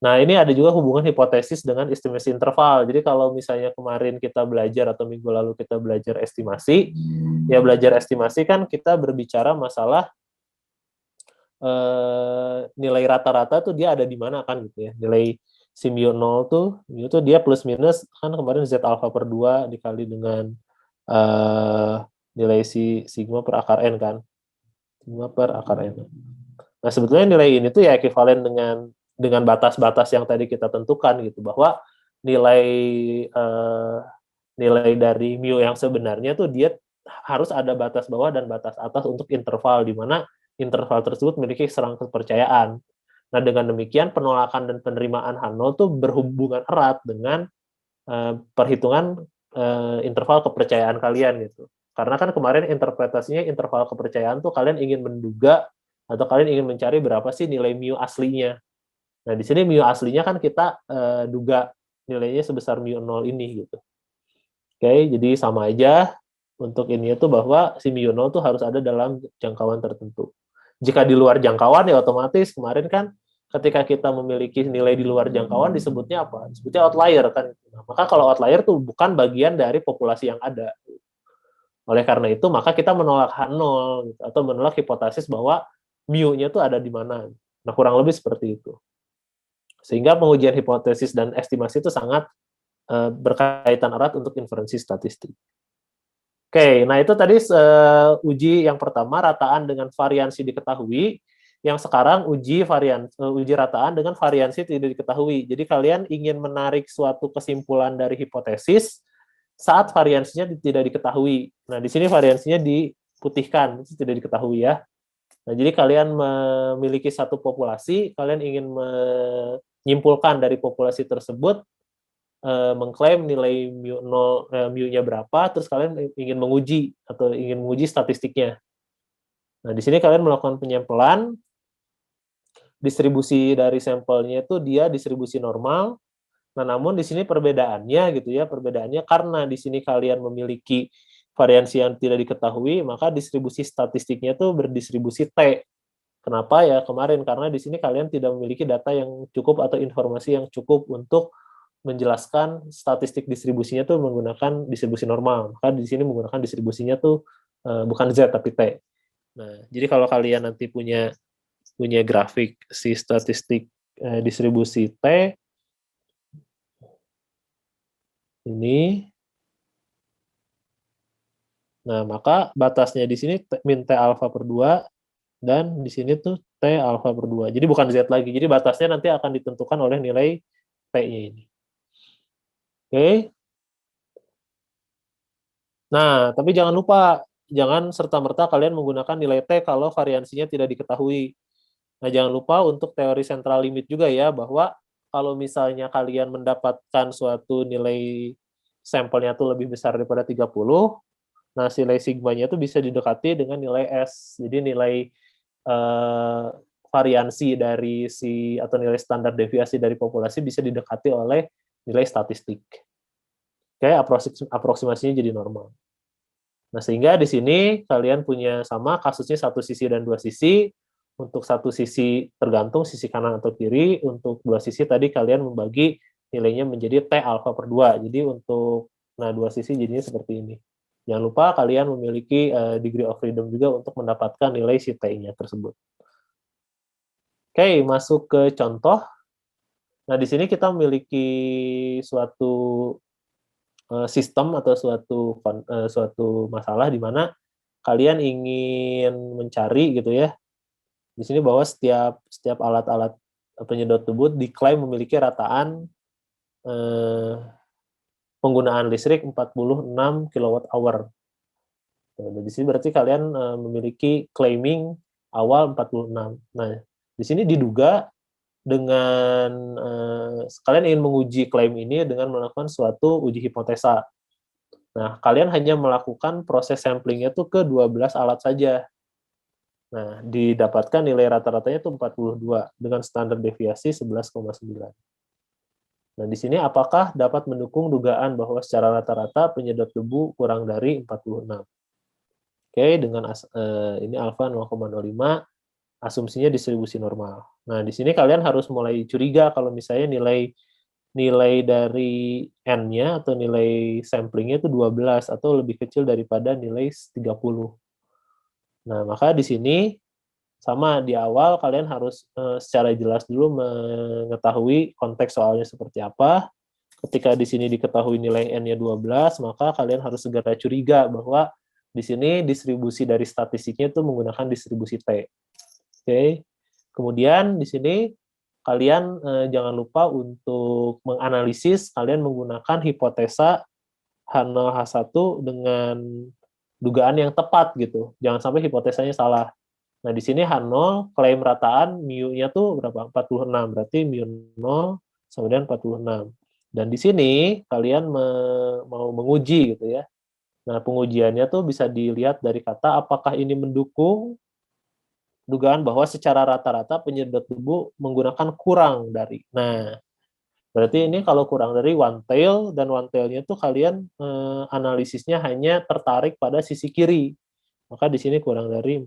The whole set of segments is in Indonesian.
Nah, ini ada juga hubungan hipotesis dengan estimasi interval. Jadi kalau misalnya kemarin kita belajar atau minggu lalu kita belajar estimasi, ya belajar estimasi kan kita berbicara masalah nilai rata-rata tuh dia ada di mana kan gitu ya. Nilai si mu 0 tuh, mu tuh dia plus minus kan kemarin Z alpha per 2 dikali dengan nilai si sigma per akar N kan. Sigma per akar N. Nah, sebetulnya nilai ini tuh ya ekuivalen dengan batas-batas yang tadi kita tentukan gitu, bahwa nilai nilai dari mu yang sebenarnya tuh dia harus ada batas bawah dan batas atas untuk interval, di mana interval tersebut memiliki serang kepercayaan. Nah, dengan demikian penolakan dan penerimaan H0 tuh berhubungan erat dengan perhitungan interval kepercayaan kalian gitu. Karena kan kemarin interpretasinya interval kepercayaan tuh kalian ingin menduga atau kalian ingin mencari berapa sih nilai mu aslinya. Nah, di sini mu aslinya kan kita duga nilainya sebesar mu 0 ini gitu. Oke, jadi sama aja untuk ini itu bahwa si mu 0 tuh harus ada dalam jangkauan tertentu. Jika di luar jangkauan ya otomatis kemarin kan ketika kita memiliki nilai di luar jangkauan disebutnya apa? Disebutnya outlier kan. Nah, maka kalau outlier tuh bukan bagian dari populasi yang ada. Oleh karena itu maka kita menolak H0 gitu, atau menolak hipotesis bahwa mu-nya tuh ada di mana. Nah, kurang lebih seperti itu. Sehingga pengujian hipotesis dan estimasi itu sangat berkaitan erat untuk inferensi statistik. Oke, nah itu tadi uji yang pertama rataan dengan variansi diketahui, yang sekarang uji rataan dengan variansi tidak diketahui. Jadi kalian ingin menarik suatu kesimpulan dari hipotesis saat variansinya tidak diketahui. Nah, di sini variansinya diputihkan, itu tidak diketahui ya. Nah, jadi kalian memiliki satu populasi, kalian ingin menyimpulkan dari populasi tersebut, mengklaim nilai mu-nya berapa, terus kalian ingin menguji atau ingin menguji statistiknya. Nah, di sini kalian melakukan penyampelan, distribusi dari sampelnya itu dia distribusi normal. Nah, namun di sini perbedaannya gitu ya, perbedaannya karena di sini kalian memiliki variansi yang tidak diketahui, maka distribusi statistiknya itu berdistribusi T. Kenapa ya kemarin? Karena di sini kalian tidak memiliki data yang cukup atau informasi yang cukup untuk menjelaskan statistik distribusinya tuh menggunakan distribusi normal. Maka di sini menggunakan distribusinya tuh bukan Z tapi T. Nah, jadi kalau kalian nanti punya grafik si statistik distribusi T ini, nah maka batasnya di sini min T alpha per 2 dan di sini tuh T alpha per 2. Jadi bukan Z lagi. Jadi batasnya nanti akan ditentukan oleh nilai T-nya ini. Oke. Nah, tapi jangan lupa, jangan serta-merta kalian menggunakan nilai T kalau variansinya tidak diketahui. Nah, jangan lupa untuk teori central limit juga ya, bahwa kalau misalnya kalian mendapatkan suatu nilai sampelnya tuh lebih besar daripada 30, nah nilai sigmanya itu bisa didekati dengan nilai S. Jadi nilai variansi dari atau nilai standar deviasi dari populasi bisa didekati oleh nilai statistik. Oke, aproksimasinya jadi normal. Nah, sehingga di sini kalian punya sama kasusnya satu sisi dan dua sisi. Untuk satu sisi tergantung sisi kanan atau kiri, untuk dua sisi tadi kalian membagi nilainya menjadi T alpha per 2. Jadi untuk dua sisi jadinya seperti ini. Jangan lupa kalian memiliki degree of freedom juga untuk mendapatkan nilai si T-nya tersebut. Oke, masuk ke contoh. Nah, di sini kita memiliki suatu sistem atau suatu masalah di mana kalian ingin mencari gitu ya. Di sini bahwa setiap alat-alat penyedot tersebut diklaim memiliki rataan penggunaan listrik 46 kWh. Nah, di sini berarti kalian memiliki claiming awal 46. Nah, di sini diduga dengan kalian ingin menguji klaim ini dengan melakukan suatu uji hipotesa. Nah, kalian hanya melakukan proses samplingnya tuh ke 12 alat saja. Nah, didapatkan nilai rata-ratanya itu 42 dengan standar deviasi 11,9. Nah, di sini apakah dapat mendukung dugaan bahwa secara rata-rata penyedot debu kurang dari 46? Oke, dengan ini alfa 0,05, asumsinya distribusi normal. Nah, di sini kalian harus mulai curiga kalau misalnya nilai dari N-nya atau nilai sampling-nya itu 12 atau lebih kecil daripada nilai 30. Nah, maka di sini sama di awal kalian harus secara jelas dulu mengetahui konteks soalnya seperti apa. Ketika di sini diketahui nilai N-nya 12, maka kalian harus segera curiga bahwa di sini distribusi dari statistiknya itu menggunakan distribusi T. Oke. Kemudian di sini kalian jangan lupa untuk menganalisis, kalian menggunakan hipotesa H0 H1 dengan dugaan yang tepat gitu. Jangan sampai hipotesanya salah. Nah, di sini H0 klaim rataan mu-nya tuh berapa? 46. Berarti mu 0 sama dengan 46. Dan di sini kalian mau menguji gitu ya. Nah, pengujiannya tuh bisa dilihat dari kata apakah ini mendukung dugaan bahwa secara rata-rata penyedot tubuh menggunakan kurang dari. Nah, berarti ini kalau kurang dari one tail, dan one tail-nya tuh kalian analisisnya hanya tertarik pada sisi kiri. Maka di sini kurang dari 40.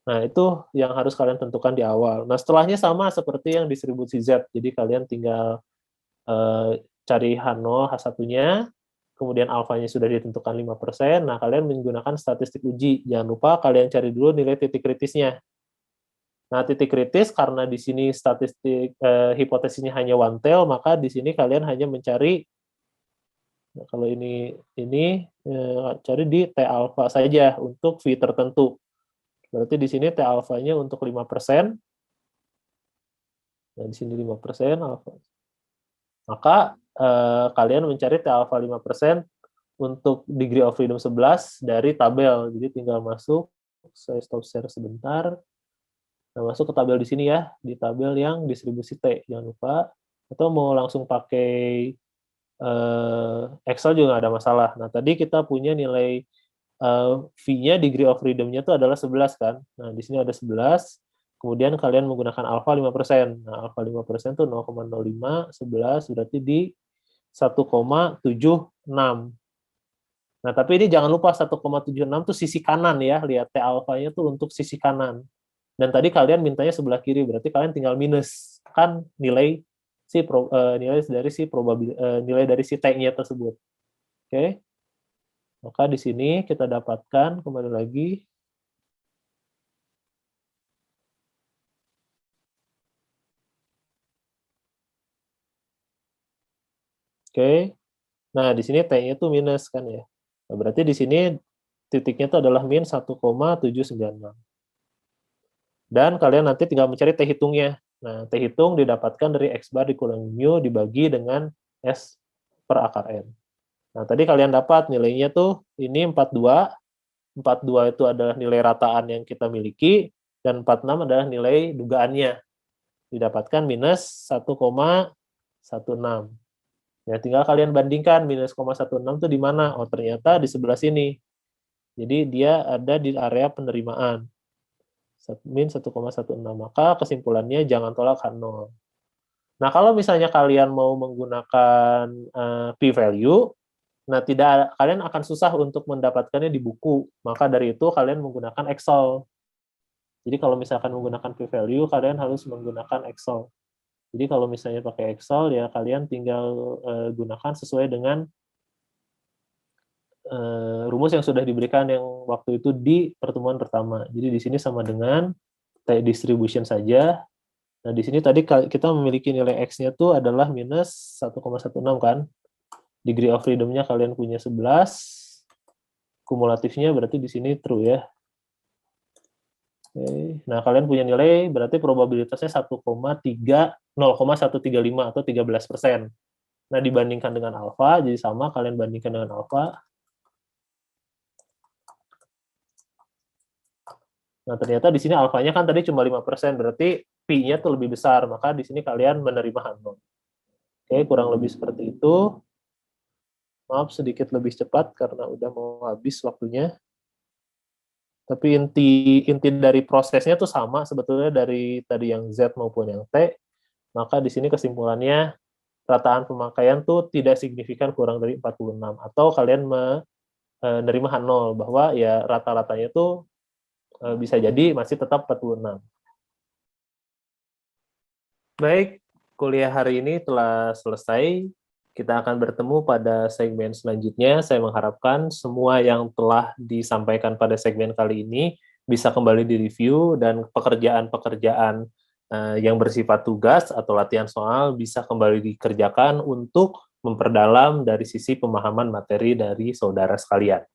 Nah, itu yang harus kalian tentukan di awal. Nah, setelahnya sama seperti yang distribusi Z. Jadi kalian tinggal cari H0, H1-nya, kemudian alfanya sudah ditentukan 5%, nah kalian menggunakan statistik uji. Jangan lupa kalian cari dulu nilai titik kritisnya. Nah, titik kritis karena di sini statistik hipotesisnya hanya one tail, maka di sini kalian hanya mencari, nah, kalau ini cari di T alfa saja untuk V tertentu. Berarti di sini T alfanya untuk 5%. Nah, di sini 5% alfa. Maka kalian mencari T alfa 5% untuk degree of freedom 11 dari tabel. Jadi tinggal masuk, saya stop share sebentar. Nah, masuk ke tabel di sini ya, di tabel yang distribusi T, jangan lupa. Atau mau langsung pakai Excel juga nggak ada masalah. Nah, tadi kita punya nilai V-nya, degree of freedom-nya itu adalah 11 kan. Nah, di sini ada 11, kemudian kalian menggunakan alfa 5%. Nah, alfa 5% itu 0,05, 11 berarti di 1,76. Nah, tapi ini jangan lupa 1,76 itu sisi kanan ya, lihat T alfanya itu untuk sisi kanan. Dan tadi kalian mintanya sebelah kiri, berarti kalian tinggal minus kan nilai nilai dari si T-nya tersebut. Oke. Maka di sini kita dapatkan kembali lagi oke. Nah, di sini T-nya itu minus kan ya. Nah, berarti di sini titiknya itu adalah min 1,796. Dan kalian nanti tinggal mencari T hitungnya. Nah, T hitung didapatkan dari X bar dikurangi mu dibagi dengan S per akar N. Nah, tadi kalian dapat nilainya tuh ini 42. 42 itu adalah nilai rataan yang kita miliki, dan 46 adalah nilai dugaannya. Didapatkan minus 1,16. Ya, tinggal kalian bandingkan minus 0,16 itu di mana? Oh, ternyata di sebelah sini. Jadi dia ada di area penerimaan. Min 1,16. Maka kesimpulannya jangan tolak H0. Nah, kalau misalnya kalian mau menggunakan p-value, nah kalian akan susah untuk mendapatkannya di buku. Maka dari itu kalian menggunakan Excel. Jadi kalau misalkan menggunakan p-value, kalian harus menggunakan Excel. Jadi kalau misalnya pakai Excel, ya kalian tinggal gunakan sesuai dengan rumus yang sudah diberikan yang waktu itu di pertemuan pertama. Jadi di sini sama dengan T distribution saja. Nah, di sini tadi kita memiliki nilai X-nya tuh adalah minus 1,16 kan. Degree of freedom-nya kalian punya 11. Kumulatifnya berarti di sini true ya. Oke. Nah, kalian punya nilai berarti probabilitasnya 0,135 atau 13%. Nah, dibandingkan dengan alfa, jadi sama, kalian bandingkan dengan alfa. Nah, ternyata di sini alfanya kan tadi cuma 5%, berarti P-nya tuh lebih besar, maka di sini kalian menerima H0. Oke, kurang lebih seperti itu. Maaf sedikit lebih cepat karena udah mau habis waktunya. Tapi inti dari prosesnya tuh sama sebetulnya dari tadi yang Z maupun yang T. Maka di sini kesimpulannya rataan pemakaian tuh tidak signifikan kurang dari 46, atau kalian menerima H0 bahwa ya rata-ratanya tuh bisa jadi masih tetap 46. Baik, kuliah hari ini telah selesai. Kita akan bertemu pada segmen selanjutnya. Saya mengharapkan semua yang telah disampaikan pada segmen kali ini bisa kembali direview dan pekerjaan-pekerjaan yang bersifat tugas atau latihan soal bisa kembali dikerjakan untuk memperdalam dari sisi pemahaman materi dari saudara sekalian.